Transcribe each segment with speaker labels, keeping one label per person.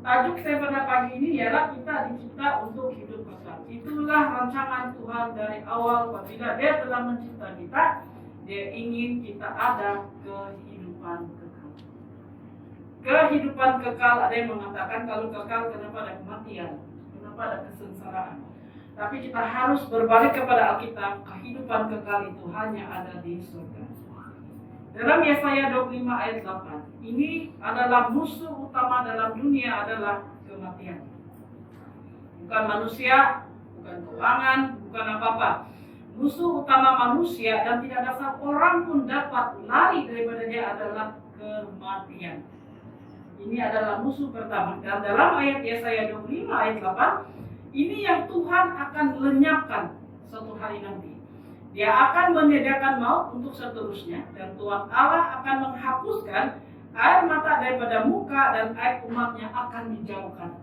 Speaker 1: Tajuk saya pada pagi ini ialah kita dicipta untuk hidup kekal. Itulah rancangan Tuhan dari awal. Apabila Dia telah mencipta kita, Dia ingin kita ada kehidupan kekal. Kehidupan kekal, ada yang mengatakan kalau kekal kenapa ada kematian, kenapa ada kesengsaraan. Tapi kita harus berbalik kepada Alkitab. Kehidupan kekal itu hanya ada di surga. Dalam Yesaya 25 ayat 8, ini adalah musuh utama dalam dunia adalah kematian. Bukan manusia, bukan keuangan, bukan apa-apa. Musuh utama manusia dan tidak ada seorang pun dapat lari daripada dia adalah kematian. Ini adalah musuh pertama. Dan dalam ayat Yesaya 25 ayat 8, ini yang Tuhan akan lenyapkan suatu hari nanti. Dia akan menyediakan maut untuk seterusnya, dan Tuhan Allah akan menghapuskan air mata daripada muka dan aib umatnya akan dijauhkan.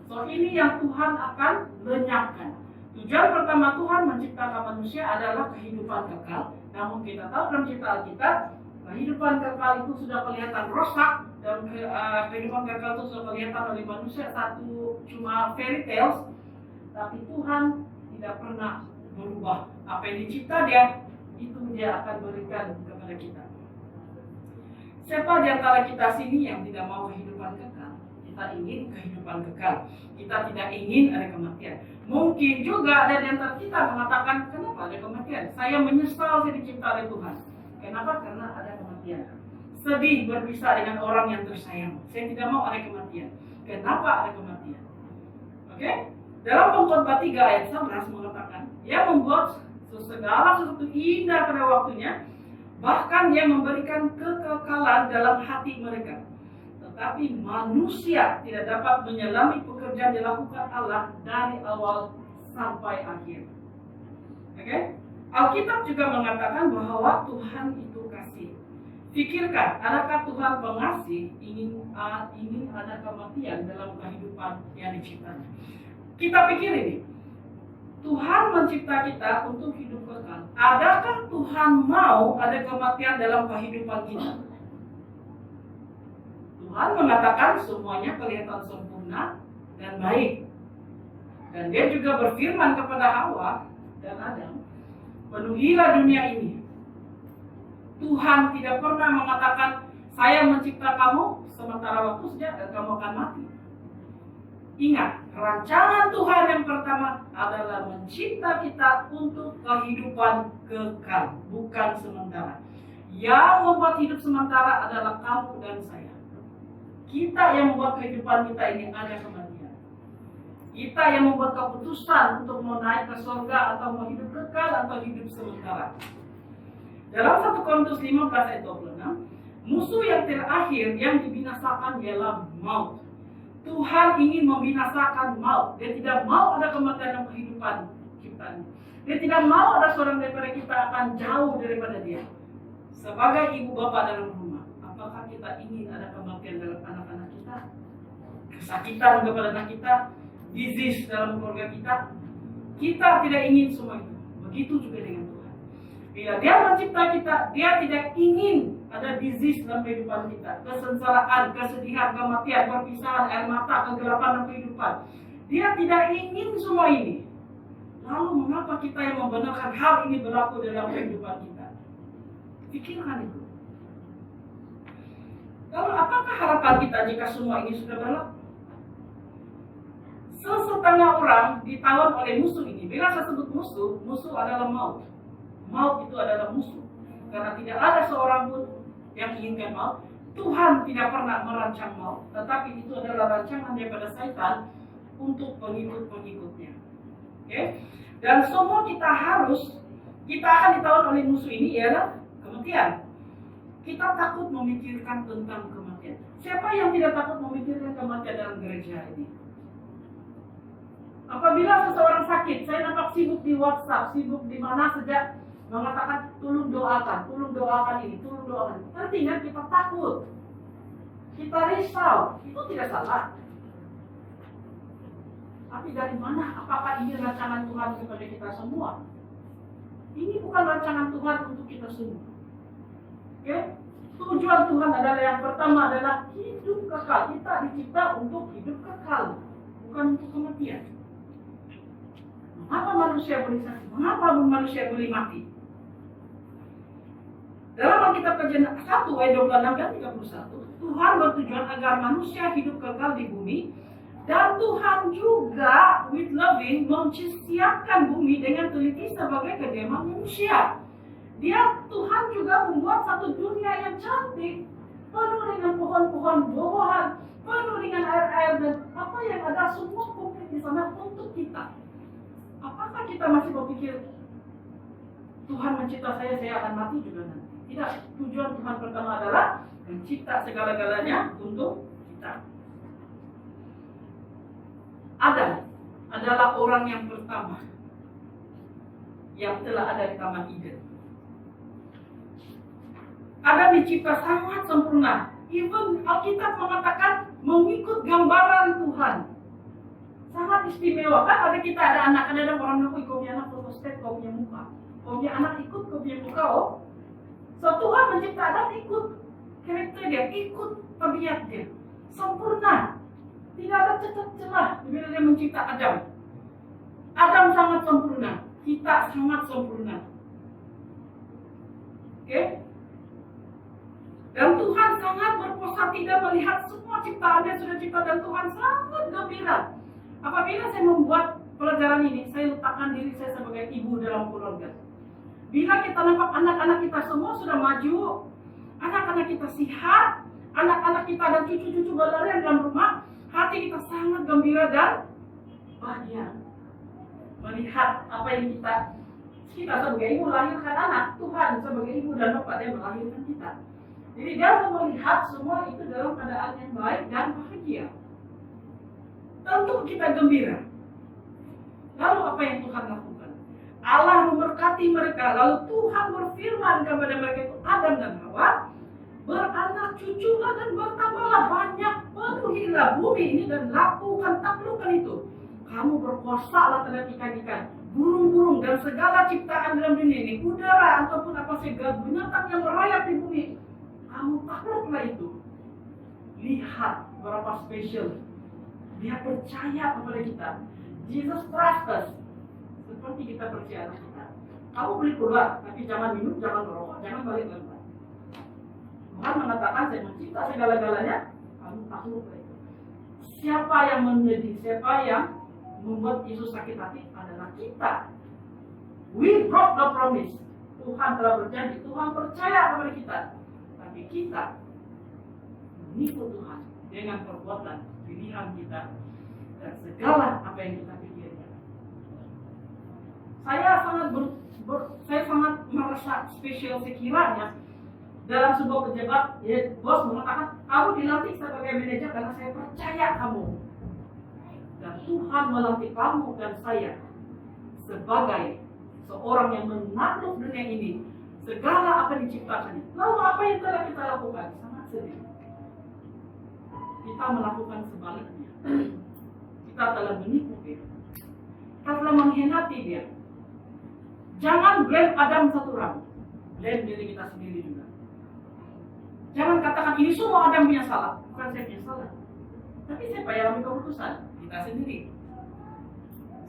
Speaker 1: So ini yang Tuhan akan lenyapkan. Tujuan pertama Tuhan menciptakan manusia adalah kehidupan kekal. Namun kita tahu dalam cerita Alkitab, kehidupan kekal itu sudah kelihatan rosak, dan kehidupan kekal itu sudah kelihatan oleh manusia satu cuma fairy tales. Tapi Tuhan tidak pernah berubah. Apa yang dicipta Dia, itu Dia akan berikan kepada kita. Siapa di antara kita sini yang tidak mau kehidupan kekal? Kita ingin kehidupan kekal. Kita tidak ingin ada kematian. Mungkin juga ada di antara kita mengatakan, kenapa ada kematian? Saya menyesal saya dicipta oleh Tuhan. Kenapa? Karena ada kematian. Sedih berpisah dengan orang yang tersayang. Saya tidak mau ada kematian. Kenapa ada kematian? Oke? Dalam Pengkhotbah 3 ayat 11 mengatakan, Dia membuat segala sesuatu indah pada waktunya, bahkan Dia memberikan kekekalan dalam hati mereka. Tetapi manusia tidak dapat menyelami pekerjaan dilakukan Allah dari awal sampai akhir. Oke? Alkitab juga mengatakan bahwa Tuhan itu kasih. Pikirkan, adakah Tuhan pengasih ingin ada kematian dalam kehidupan yang diciptanya? Kita pikir ini, Tuhan mencipta kita untuk hidup kekal. Adakah Tuhan mau ada kematian dalam kehidupan kita? Tuhan mengatakan semuanya kelihatan sempurna dan baik. Dan Dia juga berfirman kepada Hawa dan Adam, penuhilah dunia ini. Tuhan tidak pernah mengatakan, saya mencipta kamu sementara waktu saja dan kamu akan mati. Ingat, rancangan Tuhan yang pertama adalah mencipta kita untuk kehidupan kekal, bukan sementara. Yang membuat hidup sementara adalah kamu dan saya. Kita yang membuat kehidupan kita ini ada kematian. Kita yang membuat keputusan untuk mau naik ke surga atau mau hidup kekal atau hidup sementara. Dalam 1 Korintus 15 ayat 26, musuh yang terakhir yang dibinasakan ialah maut. Tuhan ingin membinasakan maut. Dia tidak mau ada kematian dalam kehidupan ciptaan. Dia tidak mau ada seorang daripada kita akan jauh daripada Dia. Sebagai ibu bapa dalam rumah, apakah kita ingin ada kematian dalam anak-anak kita? Kesakitan kepada anak kita? Disease dalam keluarga kita? Kita tidak ingin semua itu. Begitu juga dengan Tuhan. Bila Dia mencipta kita, Dia tidak ingin ada disease dalam kehidupan kita, kesengsaraan, kesedihan, kematian, perpisahan, air mata, kegelapan dalam kehidupan. Dia tidak ingin semua ini. Lalu mengapa kita yang membenarkan hal ini berlaku dalam kehidupan kita? Pikirkan itu. Lalu apakah harapan kita jika semua ini sudah berlaku? Sesetengah orang ditawan oleh musuh ini. Bila saya sebut musuh, musuh adalah maut. Maut itu adalah musuh. Karena tidak ada seorang pun yang menginginkan maut. Tuhan tidak pernah merancang maut, tetapi itu adalah rancangan daripada Satan untuk pengikut-pengikutnya. Okay? Dan semua kita akan ditawan oleh musuh ini ialah kematian. Kita takut memikirkan tentang kematian. Siapa yang tidak takut memikirkan kematian dalam gereja ini? Apabila seseorang sakit, saya nampak sibuk di WhatsApp, sibuk di mana saja, mengatakan tolong doakan ini, tolong doakan. Artinya kita takut, kita risau. Itu tidak salah. Tapi dari mana? Apakah ini rancangan Tuhan kepada kita semua? Ini bukan rancangan Tuhan untuk kita semua. Oke? Tujuan Tuhan adalah yang pertama adalah hidup kekal. Kita dicipta untuk hidup kekal, bukan untuk kematian. Mengapa manusia boleh sakit? Mengapa manusia boleh mati? Dalam Alkitab Kajian 1 ayat 26 dan 31, Tuhan bertujuan agar manusia hidup kekal di bumi, dan Tuhan juga with loving mempersiapkan bumi dengan teliti sebagai kediaman manusia. Tuhan juga membuat satu dunia yang cantik, penuh dengan pohon-pohon buah-buahan, penuh dengan air-air, dan apa yang ada semua komplit di sana untuk kita. Apakah kita masih berpikir Tuhan mencipta saya akan mati juga nanti? Tidak. Tujuan Tuhan pertama adalah mencipta segala-galanya untuk kita. Adam adalah orang yang pertama yang telah ada di Taman Eden. Adam dicipta sangat sempurna. Even Alkitab mengatakan mengikut gambaran Tuhan. Sangat istimewa. Kan ada anak, ada orang ngaku kau punya anak fotostat, kau punya muka. Kau punya anak ikut, kau punya muka. So Tuhan mencipta Adam ikut karakter dia, ikut tabiat dia. Sempurna. Tidak ada cacat celah bila dia mencipta Adam. Adam sangat sempurna. Kita sangat sempurna. Oke? Dan Tuhan sangat berpuasa tidak melihat semua ciptaan yang sudah cipta, dan Tuhan sangat gembira. Apabila saya membuat pelajaran ini, saya letakkan diri saya sebagai ibu dalam keluarga. Bila kita nampak anak-anak kita semua sudah maju, anak-anak kita sehat, anak-anak kita dan cucu-cucu berlarian dalam rumah, hati kita sangat gembira dan bahagia. Melihat apa yang kita sebagai ibu lahirkan anak, Tuhan sebagai ibu dan bapak dia melahirkan kita. Jadi dia mau melihat semua itu dalam keadaan yang baik dan bahagia. Tentu kita gembira. Lalu apa yang Tuhan lakukan? Allah memberkati mereka. Lalu Tuhan berfirman kepada mereka itu Adam dan Hawa, beranak cuculah dan bertambahlah banyak, penuhilah bumi ini dan lakukan taklukkan itu. Kamu berkuasalah terhadap ikan-ikan, burung-burung dan segala ciptaan dalam dunia ini, udara ataupun apa saja binatang yang merayap di bumi. Kamu takluklah itu. Lihat berapa spesial. Dia percaya kepada kita. Jesus trust us. Seperti kita percaya kita. Kamu boleh keluar, tapi jangan minum, jangan merokok, jangan balik ke rumah. Tuhan mengatakan saya mencipta segala-galanya. Kamu takluklah itu. Siapa yang menjadi, siapa yang membuat Yesus sakit hati adalah kita. We broke the promise. Tuhan telah berjanji. Tuhan percaya kepada kita. Tapi kita menipu Tuhan dengan perbuatan pilihan kita dan segala apa yang kita pikirkan. Saya sangat merasa spesial sekiranya dalam sebuah pejabat, bos mengatakan kamu dilantik sebagai manajer karena saya percaya kamu. Dan Tuhan melantik kamu dan saya sebagai seorang yang menakluk dunia ini. Segala apa diciptakan. Lalu apa yang telah kita lakukan? Sangat sedih. Kita melakukan sebaliknya. Kita telah menipu dia. Kita telah mengkhianati dia. Jangan blame Adam satu orang. Blame diri kita sendiri juga. Jangan katakan ini semua Adam punya salah. Bukan saya punya salah. Tapi siapa yang ambil keputusan? Kita sendiri.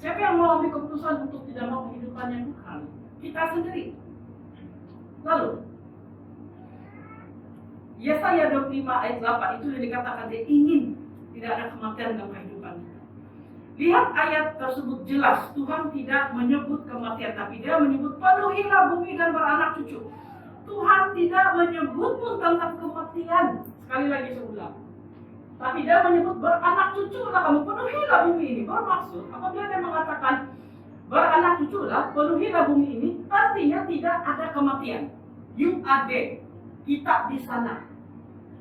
Speaker 1: Siapa yang mau ambil keputusan untuk tidak mau kehidupan yang kekal? Kita sendiri. Lalu Yesaya 25 ayat 8 itu yang dikatakan dia ingin tidak ada kematian dalam kehidupan kita. Lihat ayat tersebut jelas, Tuhan tidak menyebut kematian, tapi dia menyebut penuhilah bumi dan beranak cucu. Tuhan tidak menyebut pun tentang kematian. Sekali lagi saya ulang. Tapi dia menyebut beranak cuculah kamu, penuhilah bumi ini. Bermaksud apabila dia mengatakan beranak cuculah, penuhilah bumi ini, artinya tidak ada kematian. You are dead. Kita di sana.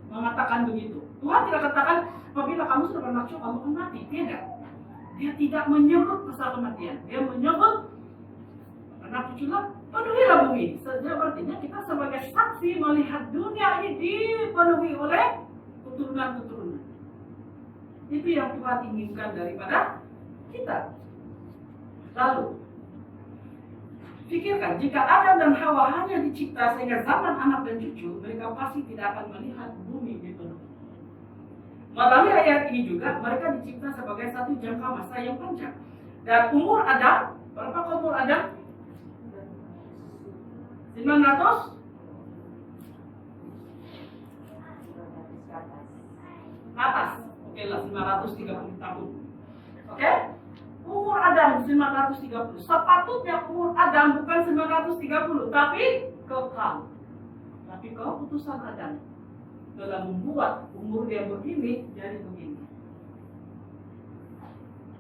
Speaker 1: Mengatakan begitu. Tuhan tidak katakan apabila kamu sudah beranak cucu kamu akan mati. Tidak. Dia tidak menyebut pasal kematian. Dia menyebut anak cuculah, penuhilah bumi. Sejauh artinya kita sebagai saksi melihat dunia ini dipenuhi oleh keturunan-keturunan. Itu yang Tuhan inginkan daripada kita. Lalu Pikirkan, jika Adam dan Hawa hanya dicipta sehingga zaman anak dan cucu, mereka pasti tidak akan melihat bumi dipenuhi. Melalui ayat ini juga, mereka dicipta sebagai satu jangka masa yang panjang. Dan umur Adam, berapa umur Adam? 900? Atas. Oke lah, 930 tahun. Oke? Umur Adam 930. Sepatutnya umur Adam bukan 930, tapi kekal. Tapi keputusan Adam dalam membuat umur dia begini jadi begini.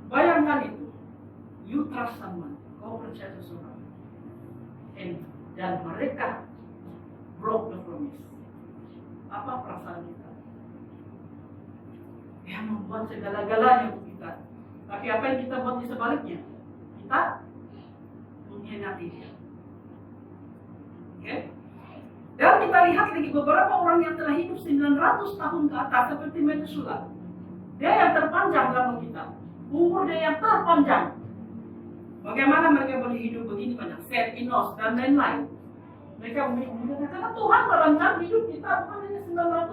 Speaker 1: Bayangkan itu. You trust someone. Kau percaya seseorang. Dan mereka broke the promise. Apa perasaan kita? Dia membuat segala-galanya untuk kita. Tapi apa yang kita buat di sebaliknya? Kita mengkhianati dia. Okay? Dan kita lihat lagi beberapa orang yang telah hidup 900 tahun ke atas seperti Metusela. Dia yang terpanjang dalam kita. Umur dia yang terpanjang. Bagaimana mereka boleh hidup begini banyak? Seth, Enos, dan lain-lain. Mereka mengatakan karena Tuhan merancang hidup kita bukan hanya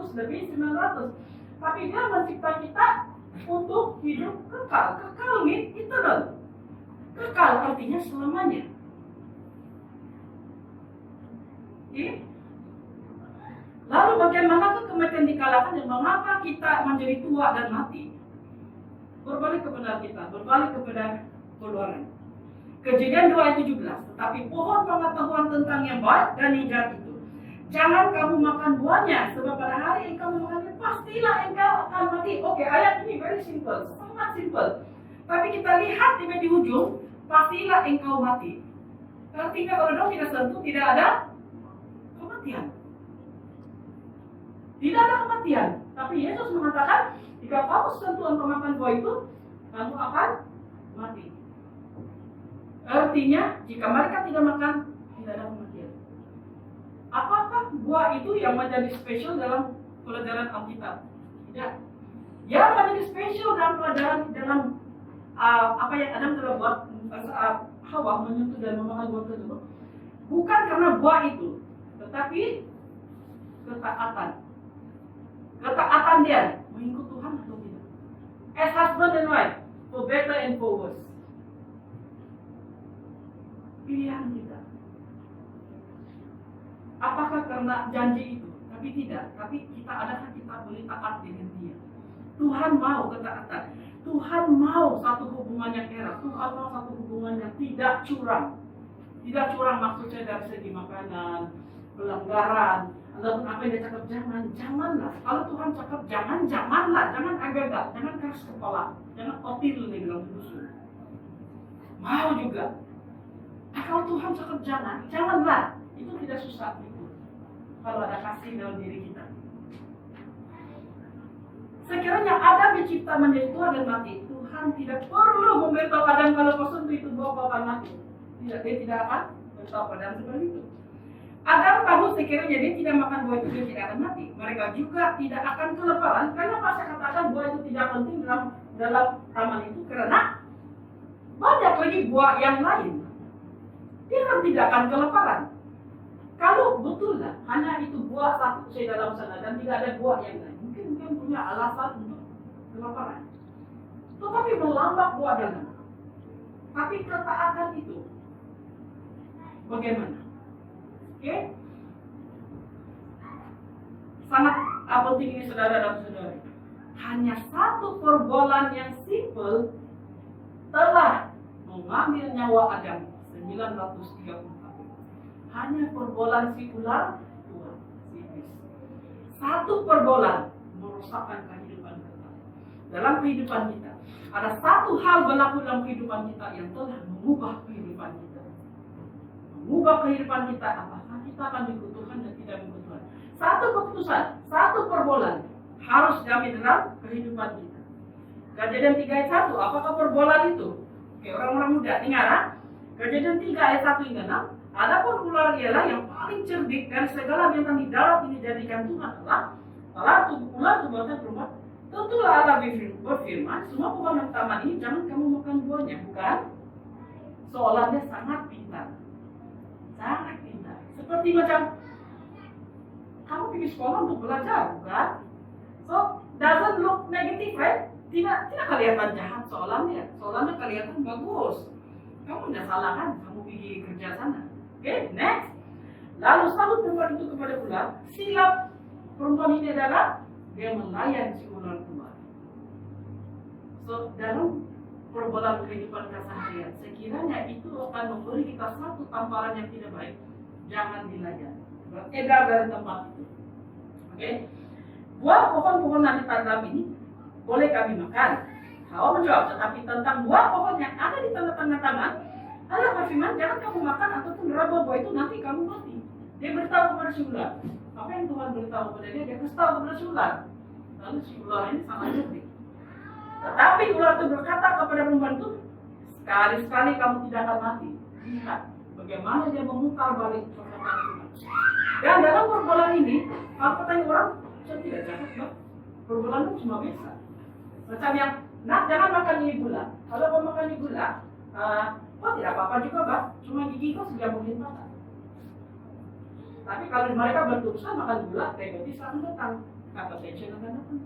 Speaker 1: 900, lebih 900. Tapi dia mencipta kita untuk hidup kekal. Kekal means eternal. Kekal artinya selamanya. Okay? Lalu bagaimana kematian dikalahkan dan mengapa kita menjadi tua dan mati? Berbalik kepada kita, berbalik kepada Keluaran. Kejadian 2 ayat 17. Tetapi pohon pengetahuan tentang yang baik dan yang jahat itu, jangan kamu makan buahnya, sebab pada hari engkau memakannya, pastilah engkau akan mati. Oke, ayat ini very simple, sangat simple. Tapi kita lihat di ujung, pastilah engkau mati. Artinya kalau dong tidak sentuh, tidak ada kematian. Tidak ada kematian. Tapi Yesus mengatakan, jika kamu sentuh atau makan buah itu, kamu akan mati. Artinya, jika mereka tidak makan, tidak ada kematian. Apakah buah itu yang menjadi spesial dalam pelajaran Alkitab? Tidak. Yang menjadi spesial dalam pelajaran apa yang Adam telah buat saat Hawa menyentuh dan memakan buah tersebut, bukan karena buah itu, tetapi ketaatan. Ketaatan dia mengikut Tuhan atau tidak. As husband and wife, for better and for worse. Pilihan kita. Apakah karena janji itu? Tapi tidak. Tapi adakah kita boleh taat dengan dia? Tuhan mau ketaatan. Tuhan mau satu hubungan yang erat. Tuhan mau satu hubungan yang tidak curang. Tidak curang maksudnya dari segi makanan, pelanggaran, ataupun apa yang dia cakap janganlah. Kalau Tuhan cakap janganlah, jangan agak-agak, jangan keras kepala, jangan otil nih dalam musuh. Mau juga. Kalau Tuhan cakap janganlah. Itu tidak susah itu. Kalau ada kasih dalam diri kita. Sekiranya Adam dicipta menjadi tua dan mati, Tuhan tidak perlu memberitahu Adam kalau kau sentuh itu buah kau akan mati. Tidak, dia tidak akan beritahu Adam seperti itu. Adam tahu sekiranya dia tidak makan buah itu dia tidak akan mati. Mereka juga tidak akan kelaparan karena saya katakan buah itu tidak penting dalam taman itu karena banyak lagi buah yang lain. Dia kan tidak akan kelaparan. Kalau betul lah, hanya itu buah satu saja dalam sana dan tidak ada buah yang lain, mungkin punya alasan untuk kelaparan. Tetapi melambat buah dalam. Tapi ketaatan itu bagaimana? Oke? Sangat penting ini saudara dan saudari. Hanya satu perbuatan yang simple telah mengambil nyawa Adam 930 tahun. Hanya perbuatan si ular tua, si iblis. Satu perbuatan merusakkan kehidupan kita. Dalam kehidupan kita, ada satu hal berlaku dalam kehidupan kita yang telah mengubah kehidupan kita. Mengubah kehidupan kita, apakah kita akan mengikut Tuhan dan tidak mengikut Tuhan. Satu keputusan, satu perbuatan harus diambil dalam kehidupan kita. Kejadian 3 ayat 1, apakah perbuatan itu? Oke, orang-orang muda, dengar ha? Kejadian 3 ayat 1 hingga 6. Adapun ular ialah yang paling cerdik dan segala binatang di darat ini dijadikan Tuhan Allah. Ular itu buatan rumah. Tentulah Allah berfirman, semua pohon taman ini jangan kamu makan buahnya, bukan? Seolah dia sangat pintar. sangat indah. Seperti macam kamu pergi sekolah untuk belajar, bukan? So, doesn't look negative, right? Tidak kelihatan jahat soalannya kelihatan bagus. Kamu tidak salah kan? Kamu pergi kerja sana. Oke, next. Lalu sahut perempuan itu kepada ular, silap perempuan ini adalah dia melayan si ular kembali. So, dalam perbuatan kehidupan keseharian, sekiranya itu akan memberi kita satu tamparan yang tidak baik, jangan dilayan. Edar dari tempat itu. Oke. Buah pohon-pohonan di tandam ini boleh kami makan. Hawa menjawab, tetapi tentang buah pohon yang ada di tengah-tengah taman, Allah berfirman, jangan kamu makan ataupun meraba buah itu, nanti kamu mati. Dia beritahu kepada si ular. Apa yang Tuhan beritahu kepada dia? Dia kasih tahu kepada si ular. Lalu si ular ini sangat cerdik. Tetapi ular itu berkata kepada perempuan itu, sekali-sekali kamu tidak akan mati. Lihat bagaimana dia memutar balik perkataan Tuhan. Dan dalam perbuatan ini, kalau katanya orang, saya tidak jahat, Mbak. Perbuatan itu cuma biasa. Macam yang, nah jangan makan ini gula. Kalau kau makan ini gula, tidak apa-apa juga, Mbak. Cuma gigi kau sudah mungkin patah. Tapi kalau mereka berusaha makan gula, diabetes akan datang, hypertension akan datang.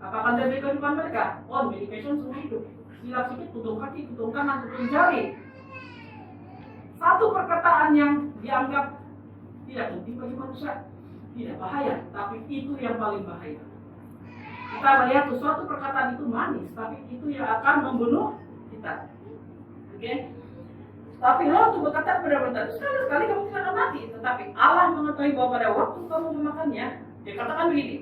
Speaker 1: Apa akan terjadi kehidupan mereka? Oh, medication semua hidup. Silap sedikit, tutung kaki, tutung kanan, tutung jari. Satu perkataan yang dianggap tidak penting bagi manusia, tidak bahaya, tapi itu yang paling bahaya. Kita melihat sesuatu perkataan itu manis, tapi itu yang akan membunuh kita. Oke? Tapi Lot itu berkata kepada mereka, sekali-sekali kamu tidak akan mati. Tetapi Allah mengetahui bahwa pada waktu kamu memakannya, dia katakan begini,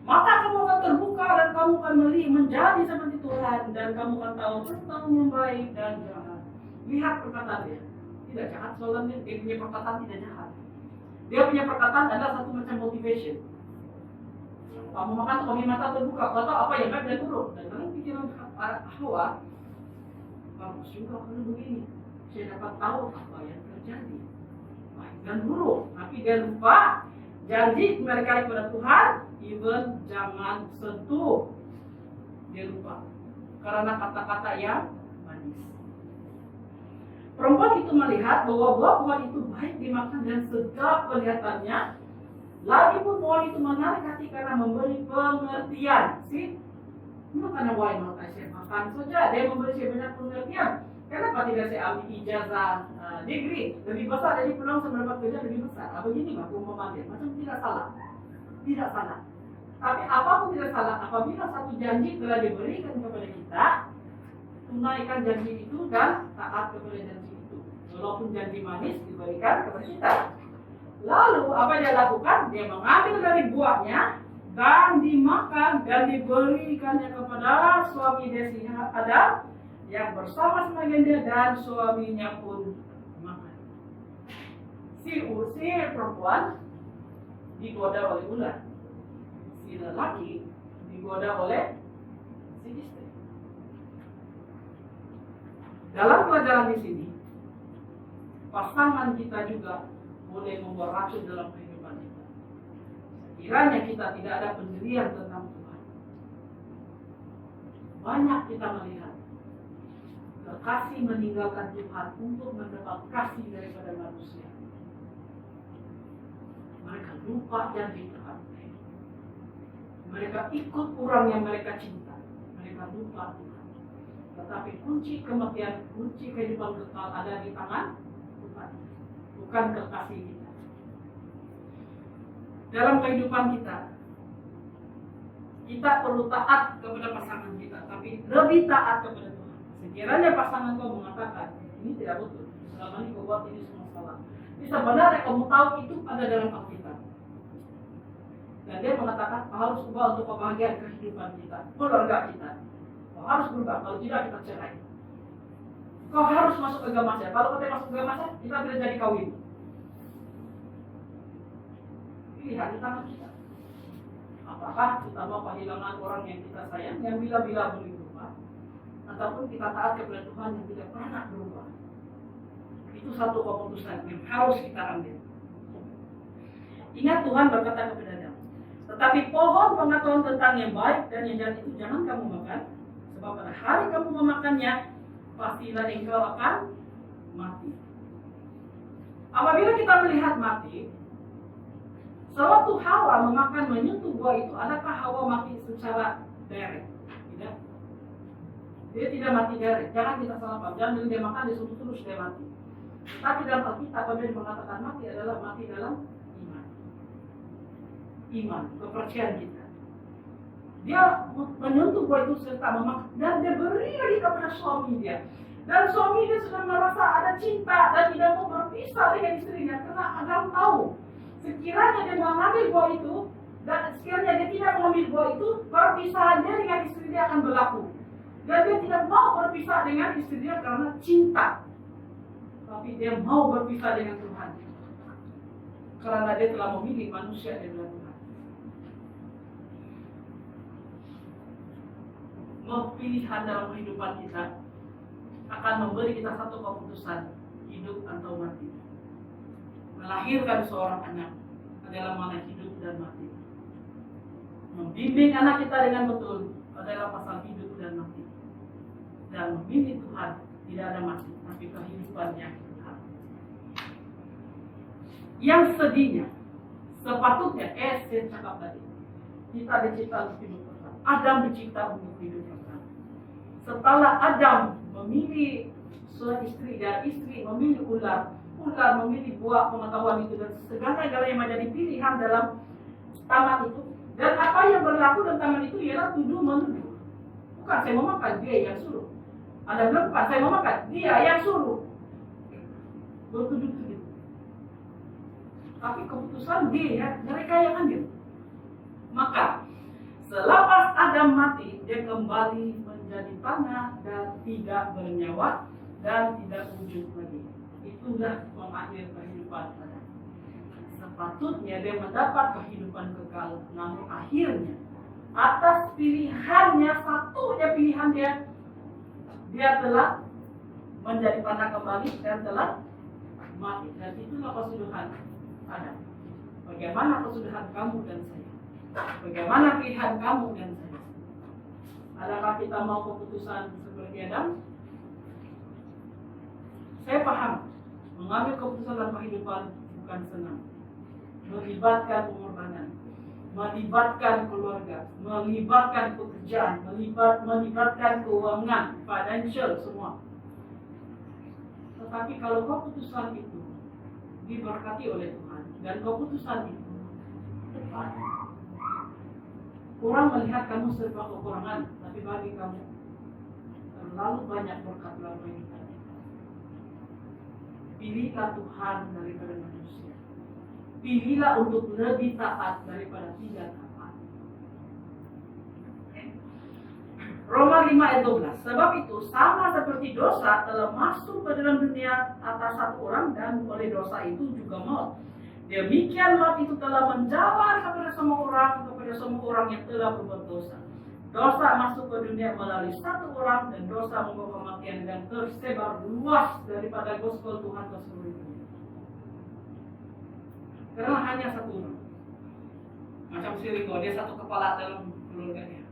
Speaker 1: maka kamu akan terbuka dan kamu akan menjadi seperti Tuhan, dan kamu akan tahu tentang yang baik dan jahat. Lihat perkataan dia, tidak jahat soalnya dia punya perkataan tidak jahat. Dia punya perkataan adalah satu macam motivation. Kamu makan tuh kami mata terbuka, kau tahu apa yang baik dan buruk. Dan dalam pikiran Hawa, bagus juga kalau begini. Saya dapat tahu apa yang terjadi, baik dan buruk. Tapi dia lupa janji mereka kepada Tuhan, even jangan sentuh. Dia lupa karena kata-kata yang manis. Perempuan itu melihat bahwa buah-buah itu baik dimakan dan sedap kelihatannya. Lagipun pohon itu menarik hati karena memberi pengertian. Sih, makanya why not saya makan saja. Dia memberi saya banyak pengertian. Kenapa tidak saya ambil ijazah degree lebih besar, jadi peluang saya mendapat kerja lebih besar. Begini mah perumpamaan dia, macam tidak salah, tidak salah. Tapi apapun tidak salah apabila satu janji telah diberikan kepada kita, tunaikan janji itu dan taat kepada janji itu. Walaupun janji manis diberikan kepada kita. Lalu apa dia lakukan? Dia mengambil dari buahnya dan dimakan dan diberikannya kepada suami Desi Adam yang bersama-sama dengan dia, dan suaminya pun makan. Si perempuan digoda oleh ular, si lelaki digoda oleh si istri. Dalam pelajaran di sini, pasangan kita juga boleh membawa racun dalam kehidupan kita. Sekiranya kita tidak ada pendirian tentang Tuhan, banyak kita melihat kekasih meninggalkan Tuhan untuk mendapat kasih daripada manusia. Mereka lupa janji Tuhan. Mereka ikut orang yang mereka cinta. Mereka lupa Tuhan. Tetapi kunci kematian, kunci kehidupan kekal ada di tangan Tuhan, bukan kekasih kita. Dalam kehidupan kita, kita perlu taat kepada pasangan kita, tapi lebih taat kepada Tuhan. Sekiranya pasangan kau mengatakan ini tidak betul, selama ini kau buat ini semua salah, ini sebenarnya kamu tahu itu ada dalam Alkitab, dan dia mengatakan kau harus ubah untuk kebahagiaan kehidupan kita, keluarga kita. Kau harus berubah, kalau tidak kita cerai. Kau harus masuk ke agama saya. Kalau kita masuk ke agama saya, kita tidak jadi kawin. Pilihan di tangan kita. Apakah kita mau kehilangan orang yang kita sayang, yang bila-bila boleh berubah, ataupun kita taat kepada Tuhan yang tidak pernah berubah. Itu satu keputusan yang harus kita ambil. Ingat Tuhan berkata kepada Adam, tetapi pohon pengetahuan tentang yang baik dan yang jahat itu jangan kamu makan, sebab pada hari kamu memakannya, pastilah engkau akan mati. Apabila kita melihat mati, sewaktu Hawa memakan menyentuh buah itu, adakah Hawa mati secara direct? Tidak. Dia tidak mati direct. Jangan kita salah paham. Jangan dia makan, dia terus dia mati. Tapi dalam Alkitab, apabila mengatakan mati adalah mati dalam iman. Iman, kepercayaan kita. Dia menyentuh buah itu serta memakan, dan dia beri lagi kepada suami dia. Dan suami dia sudah merasa ada cinta dan tidak mau berpisah dengan istrinya karena Adam tahu sekiranya dia mengambil buah itu dan sekiranya dia tidak mengambil buah itu, perpisahannya dengan istri dia akan berlaku. Dan dia tidak mau berpisah dengan istri dia karena cinta, tapi dia mau berpisah dengan Tuhan karena dia telah memilih manusia di dalam Tuhan. Pilihan dalam kehidupan kita akan memberi kita satu keputusan, hidup atau mati. Melahirkan seorang anak adalah mana hidup dan mati. Membimbing anak kita dengan betul adalah pasal hidup dan mati. Dan memilih Tuhan tidak ada mati, tapi kehidupan yang kekal. Yang sedihnya, sepatutnya saya cakap tadi, kita dicipta untuk hidup kekal. Adam dicipta untuk hidup kekal. Setelah Adam memilih seorang istri dan istri memilih ular memilih buah pengetahuan itu dan segala-galanya yang menjadi pilihan dalam taman itu. Dan apa yang berlaku dalam taman itu ialah tuduh menuduh. Bukan saya mau makan, dia yang suruh. Ada bilang bukan saya mau makan, dia yang suruh. Bertuduh-tuduh. Tapi keputusan dia, mereka yang ambil. Maka selepas Adam mati, dia kembali menjadi tanah dan tidak bernyawa dan tidak wujud lagi. Itulah mengakhir kehidupan Adam. Sepatutnya dia mendapat kehidupan kekal, namun akhirnya atas pilihannya, satunya pilihan dia telah menjadi tanah kembali dan telah mati. Dan itulah kesudahan Adam. Bagaimana kesudahan kamu dan saya? Bagaimana pilihan kamu dan saya? Adakah kita mau keputusan seperti Adam? Saya paham, mengambil keputusan dalam kehidupan bukan senang. Melibatkan pengorbanan, melibatkan keluarga, melibatkan pekerjaan, melibatkan keuangan, financial semua. Tetapi kalau keputusan itu diberkati oleh Tuhan dan keputusan itu tepat, orang melihat kamu serba kekurangan, tapi bagi kamu terlalu banyak berkat dalam kehidupan. Pilihlah Tuhan daripada manusia. Pilihlah untuk lebih taat daripada tidak taat. Roma 5 ayat 12. Sebab itu sama seperti dosa telah masuk ke dalam dunia atas satu orang dan oleh dosa itu juga maut. Demikian maut itu telah menjalar kepada semua orang yang telah berbuat dosa. Dosa masuk ke dunia melalui satu orang dan dosa membawa kematian dan tersebar luas daripada gospel Tuhan ke seluruh dunia. Karena hanya satu orang. Macam si Ringo, dia satu kepala dalam keluarganya.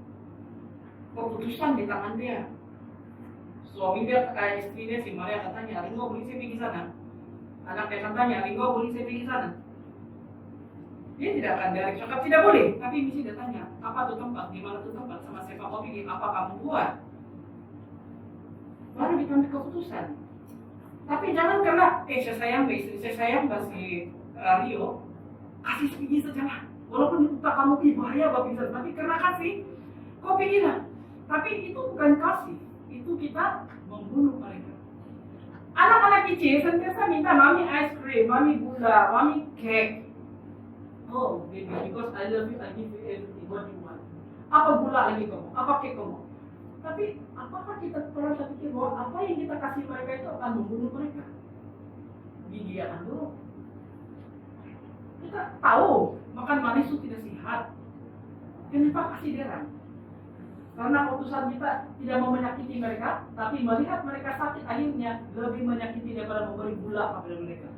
Speaker 1: Keputusan di tangan dia. Suami dia, istri dia, si Maria katanya, Ringo boleh saya pergi sana? Anak dia katanya, Ringo boleh saya pergi sana? Dia tidak akan direct cakap tidak boleh, tapi mesti dia tanya, apa tuh tempat, di mana tuh tempat, sama siapa kau pergi, apa kamu buat? Baru kita ambil keputusan. Tapi jangan karena, saya sayang istri, saya sayang si Rio, kasih pergi saja lah. Walaupun itu tak kamu pergi bahaya bagi saya, tapi karena kasih, kau pergilah. Tapi itu bukan kasih, itu kita membunuh mereka. Anak-anak kecil sentiasa minta mami ice cream, mami gula, mami cake. Oh baby, because I love you, I give you everything what you want. Apa gula lagi kamu? Apa cake kamu? Tapi apakah kita pernah terpikir bahwa apa yang kita kasih mereka itu akan membunuh mereka? Didiakan dulu. Kita tahu makan manis itu tidak sehat. Kenapa kasih dia? Karena keputusan kita tidak mau menyakiti mereka, tapi melihat mereka sakit akhirnya lebih menyakiti daripada memberi gula kepada mereka.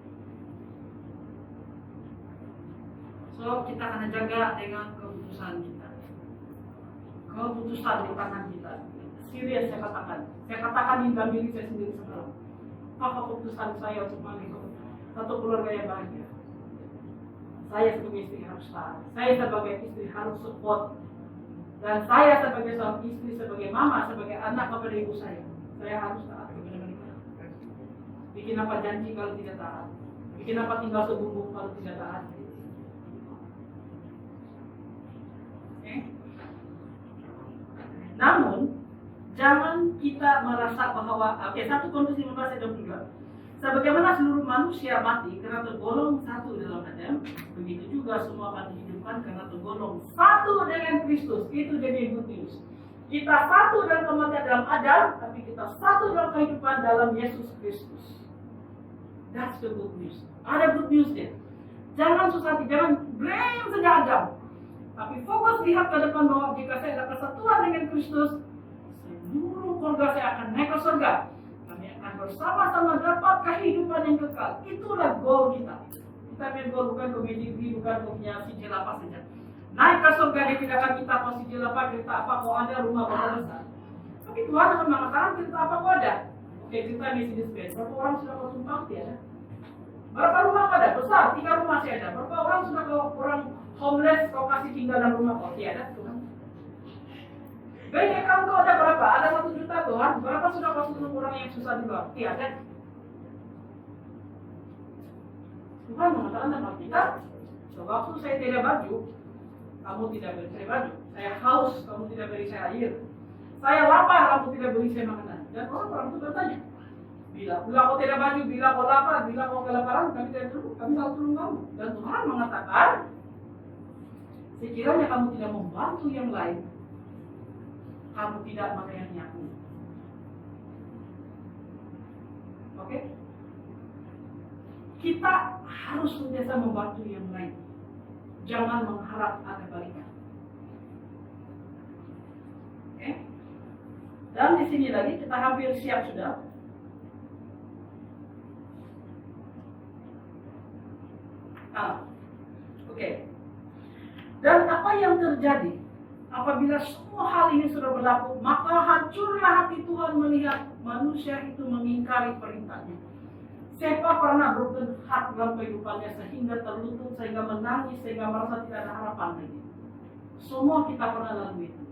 Speaker 1: So kita akan jaga dengan keputusan kita. Keputusan di tangan kita. Serius saya katakan. Saya katakan di dalam diri saya sendiri sekarang. Apa keputusan saya untuk mandi? satu keluarga yang bahagia. Saya sebagai istri harus taat. Saya sebagai istri harus support. Dan saya sebagai seorang istri, sebagai mama, sebagai anak kepada ibu saya harus taat kepada mereka. Bikin apa janji kalau tidak taat? Bikin apa tinggal sebungkuk kalau tidak taat? Namun, jangan kita merasa bahwa 1 Korintus 15 ayat 22. Sebagaimana seluruh manusia mati karena tergolong satu dalam Adam, begitu juga semua akan dihidupkan karena tergolong satu dengan Kristus. Itu jadi good news. Kita satu dalam kematian dalam Adam, tapi kita satu dalam kehidupan dalam Yesus Kristus. That's the good news. Ada good news dia. Jangan susah hati, jangan blame saja Adam. Tapi fokus lihat ke depan bahwa jika saya ada kesatuan dengan Kristus, seluruh keluarga saya akan naik ke surga. Kami akan bersama-sama dapat kehidupan yang kekal. Itulah goal kita. Kita punya goal bukan komedi, bukan punya sijil apa saja. Naik ke surga dia tidak akan kita mau sijil apa, cerita apa, kau ada rumah berapa besar. Tapi Tuhan akan mengatakan cerita apa kau ada. Oke, cerita misi display. Berapa orang sudah kau tumpang tiada? Berapa rumah kau ada? Besar, 3 rumah saya ada. Berapa orang sudah orang homeless kau kasih tinggal dalam rumah kau? Tiada, Tuhan. Bank account kau ada berapa? Ada 1 juta Tuhan. Berapa sudah kau suruh orang yang susah di luar? Tiada. Tuhan mengatakan sama kita, waktu saya tidak baju, kamu tidak beri saya baju. Saya haus, kamu tidak beri saya air. Saya lapar, kamu tidak beri saya makanan. Dan orang-orang itu bertanya, bila kau tidak baju, bila kau lapar, bila kau kelaparan, kami tidak tolong, kami tak tolong kamu. Dan Tuhan mengatakan, sekiranya kamu tidak membantu yang lain, kamu tidak melayani aku. Oke? Kita harus senantiasa membantu yang lain. Jangan mengharap ada balikan. Oke? Dan di sini lagi kita hampir siap sudah. Oke. Dan apa yang terjadi apabila semua hal ini sudah berlaku, maka hancurlah hati Tuhan melihat manusia itu mengingkari perintahnya. Siapa pernah broken heart dalam kehidupannya sehingga terlutut, sehingga menangis, sehingga merasa tidak ada harapan lagi? Semua kita pernah lalui itu.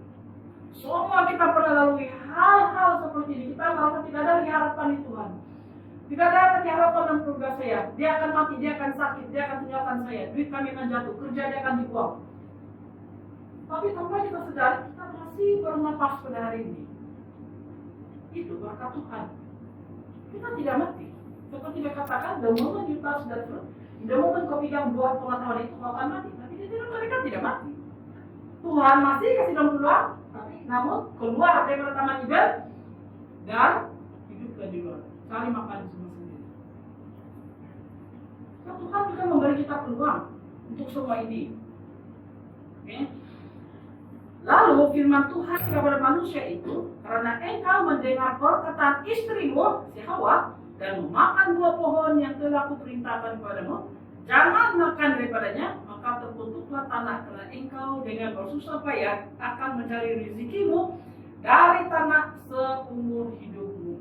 Speaker 1: Semua kita pernah lalui hal-hal seperti ini. Kita merasa tidak ada lagi harapan di Tuhan. Tidak ada lagi harapan dalam keluarga saya. Dia akan mati, dia akan sakit, dia akan tinggalkan saya. Duit kami akan jatuh, kerja dia akan dibuang. Tapi tanpa kita sadari, kita masih bernapas pada hari ini. Itu berkat Tuhan. Kita tidak mati. Seperti dia katakan, the moment you touch that fruit, the moment kau pegang buah pengetahuan itu, kau akan mati. Tapi mereka tidak mati. Tuhan masih kasih dong peluang, tapi namun keluar dari taman Eden dan hiduplah di luar. Cari makan semua sendiri. Nah, Tuhan juga memberi kita peluang untuk semua ini. Okay? Lalu firman Tuhan kepada manusia itu, karena engkau mendengar perkataan istrimu, si Hawa, dan memakan buah pohon yang telah kuperintahkan kepadamu, jangan makan daripadanya, maka terkutuklah tanah, karena engkau dengan bersusah payah akan mencari rezekimu dari tanah seumur hidupmu.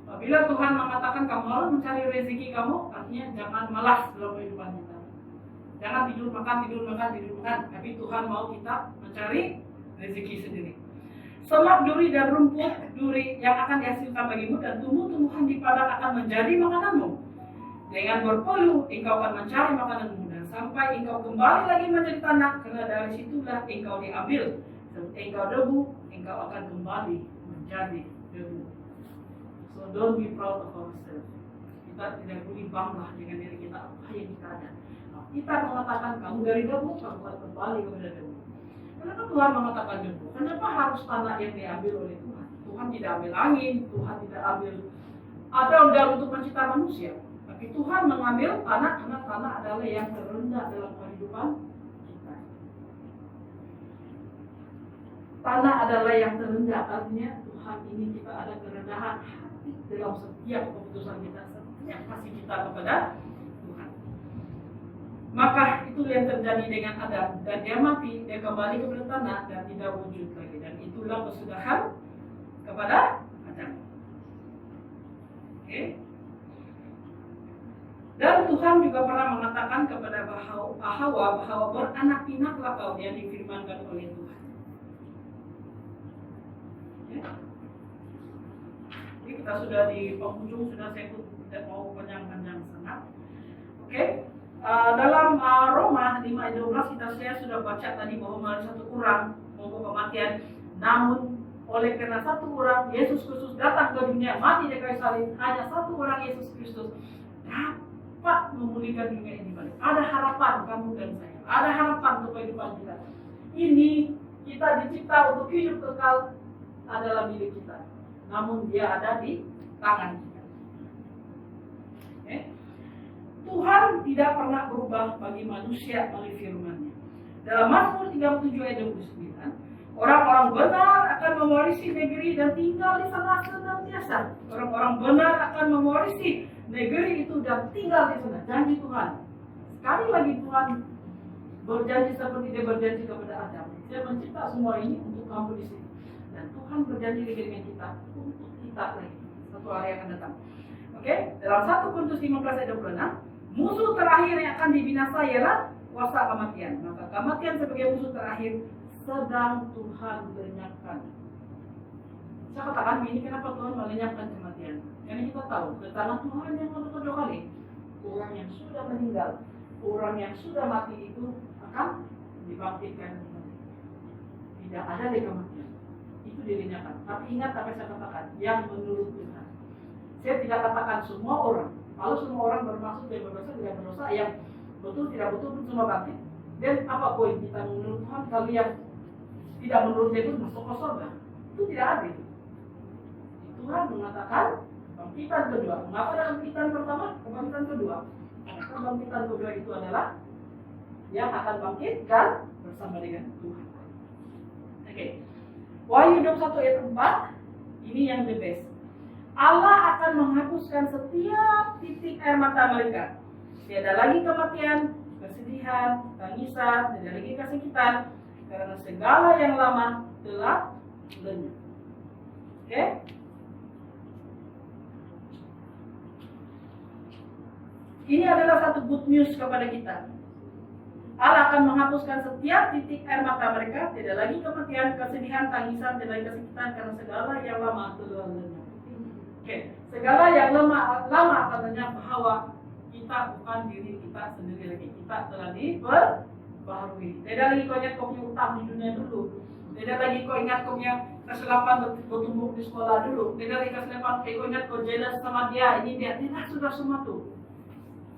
Speaker 1: Apabila Tuhan mengatakan kamu harus mencari rezeki kamu, artinya jangan malas dalam kehidupan kita. Jangan tidur makan, tapi Tuhan mau kita mencari rezeki sendiri. Semak duri dan rumput duri yang akan dihasilkan bagimu, dan tumbuh-tumbuhan di padang akan menjadi makananmu. Dengan berpeluh engkau akan mencari makananmu, dan sampai engkau kembali lagi menjadi tanah, karena dari situlah engkau diambil. Engkau debu, engkau akan kembali menjadi debu. So don't be proud of ourselves. Kita tidak boleh bangga dengan diri kita apa yang kita ada. Kita mengatakan kamu dari debu, kamu akan kembali kepada debu. Kenapa Tuhan mengatakan debu? Kenapa harus tanah yang diambil oleh Tuhan? Tuhan tidak ambil angin, Tuhan tidak ambil daun untuk mencipta manusia. Tapi Tuhan mengambil tanah karena tanah adalah yang terendah dalam kehidupan kita. Tanah adalah yang terendah, artinya Tuhan ini kita ada kerendahan hati dalam setiap keputusan kita, setiap kasih kita kepada Tuhan. Maka itu yang terjadi dengan Adam, dan dia mati, dia kembali kepada tanah dan tidak wujud lagi, dan itulah kesudahan kepada Adam. Oke. mengatakan kepada Hawa bahwa beranak pinaklah kau, yang difirmankan oleh Tuhan. Ya. Jadi kita sudah di penghujung, sudah saya tidak mau panjang-panjang sangat. Oke. Dalam Roma 5:12 saya sudah baca tadi bahwa melalui satu orang membawa kematian, namun oleh karena satu orang Yesus Kristus datang ke dunia, mati di kayu salib, hanya satu orang Yesus Kristus dapat memulihkan dunia ini balik. Ada harapan kamu dan saya, ada harapan untuk kehidupan kita. Ini kita dicipta untuk hidup kekal, adalah milik kita, namun dia ada di tangan kita. Okay? Tuhan tidak pernah berubah bagi manusia melalui firman-Nya. Dalam Mazmur 37 ayat 29, orang-orang benar akan mewarisi negeri dan tinggal di sana senantiasa. Orang-orang benar akan mewarisi negeri itu dan tinggal di sana. Janji Tuhan. Sekali lagi Tuhan berjanji seperti dia berjanji kepada Adam. Dia mencipta semua ini untuk kamu di sini. Dan Tuhan berjanji dengan kita untuk kita lagi satu hari yang akan datang. Oke, dalam 1 Korintus 15 ayat 26, musuh terakhir yang akan dibinasa ialah kuasa kematian. Maka kematian sebagai musuh terakhir sedang Tuhan lenyapkan. Saya katakan ini kenapa Tuhan melenyapkan kematian? Karena kita tahu kedatangan Tuhan yang kedua kali, orang yang sudah meninggal, orang yang sudah mati itu akan dibangkitkan kembali. Tidak ada lagi kematian. Itu dilenyapkan. Tapi ingat apa yang saya katakan, yang menurut Tuhan. Saya tidak katakan semua orang. Kalau semua orang bermaksud yang berdosa, tidak berdosa, yang betul tidak betul pun semua bangkit. Dan apa poin kita menurut Tuhan? Kalau yang tidak menurut dia pun masuk ke surga, itu tidak adil. Tuhan mengatakan kebangkitan kedua. Mengapa ada kebangkitan pertama, kebangkitan kedua? Karena kebangkitan kedua itu adalah yang akan bangkit dan bersama dengan Tuhan. Oke. Wahyu 21 ayat 4, ini yang the best. Allah akan menghapuskan setiap titik air mata mereka. Tiada lagi kematian, kesedihan, tangisan, tidak lagi kesakitan, karena segala yang lama telah lenyap. Oke? Ini adalah satu good news kepada kita. Allah akan menghapuskan setiap titik air mata mereka, tidak lagi kematian, kesedihan, tangisan, tidak lagi kesakitan, karena segala yang lama telah lenyap. Oke, segala yang lama akan lenyap, bahwa kita bukan diri kita sendiri lagi. Kita telah diperbaharui. Tidak lagi kau ingat kau punya utang di dunia dulu. Tidak lagi kau ingat kau punya kesilapan bertumbuh di sekolah dulu. Tidak lagi kesilapan kau ingat kau jealous sama dia, ini dia. Tidak, sudah semua tuh.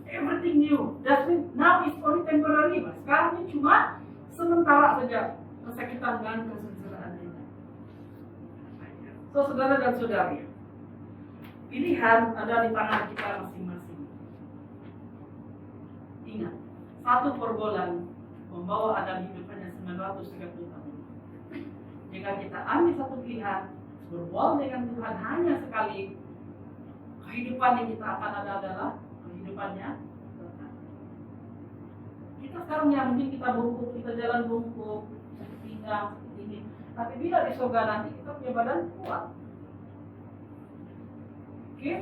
Speaker 1: Everything new. That means now is only temporary. Sekarang ini cuma sementara saja kesakitan dan kesengsaraan ini. So, saudara dan saudari, pilihan ada di tangan kita masing-masing. Ingat, satu perbulan membawa Adam hidup hanya 930 tahun. Jika kita ambil satu pilihan, berbual dengan Tuhan hanya sekali, kehidupan yang kita akan ada adalah kehidupannya Tuhan. Kita sekarang ya mungkin kita bungkuk, kita jalan bungkuk, sakit pinggang, sakit ini. Tapi bila di surga nanti kita punya badan kuat. Oke,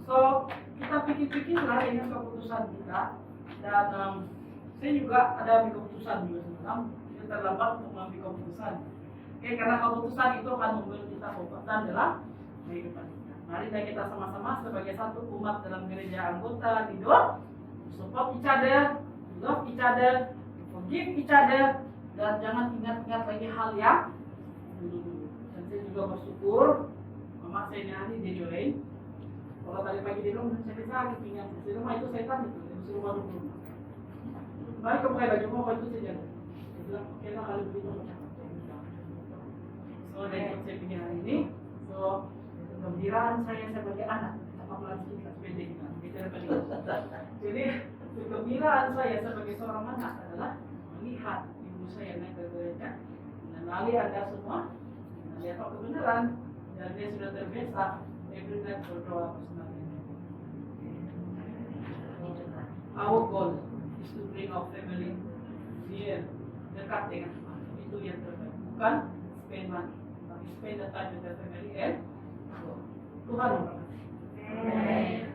Speaker 1: so kita pikir-pikirlah dengan keputusan kita. Dan saya juga ada keputusan juga sebenarnya. Kita terlambat untuk mengambil keputusan. Oke, karena keputusan itu akan membuat kita kekuatan dalam kehidupan kita. Mari kita sama-sama sebagai satu umat dalam gereja anggota hidup, support each other, love each other, forgive each other, dan jangan ingat-ingat lagi hal yang dulu-dulu. Dan saya juga bersyukur mama saya ini hari dia join. Kalau tadi pagi di rumah saya sakit pinggang. Di rumah itu setan itu, di rumah dulu. Mari kamu pakai baju mau itu saja. Dia bilang oke lah kalau begitu macam. So dari saya punya hari ini, so kegembiraan saya sebagai anak, apa melalui kita sepede kita, bicara pada. Jadi kegembiraan saya sebagai seorang anak adalah melihat ibu saya naik ke gereja, mengenali Anda semua, melihat kebenaran. Dan dia sudah terbiasa every night berdoa bersama dia. Our goal is to bring our family near, dekat dengan Tuhan. Itu yang terbaik. Bukan spend money, tapi spend the time with the family and Tuhan memberkati.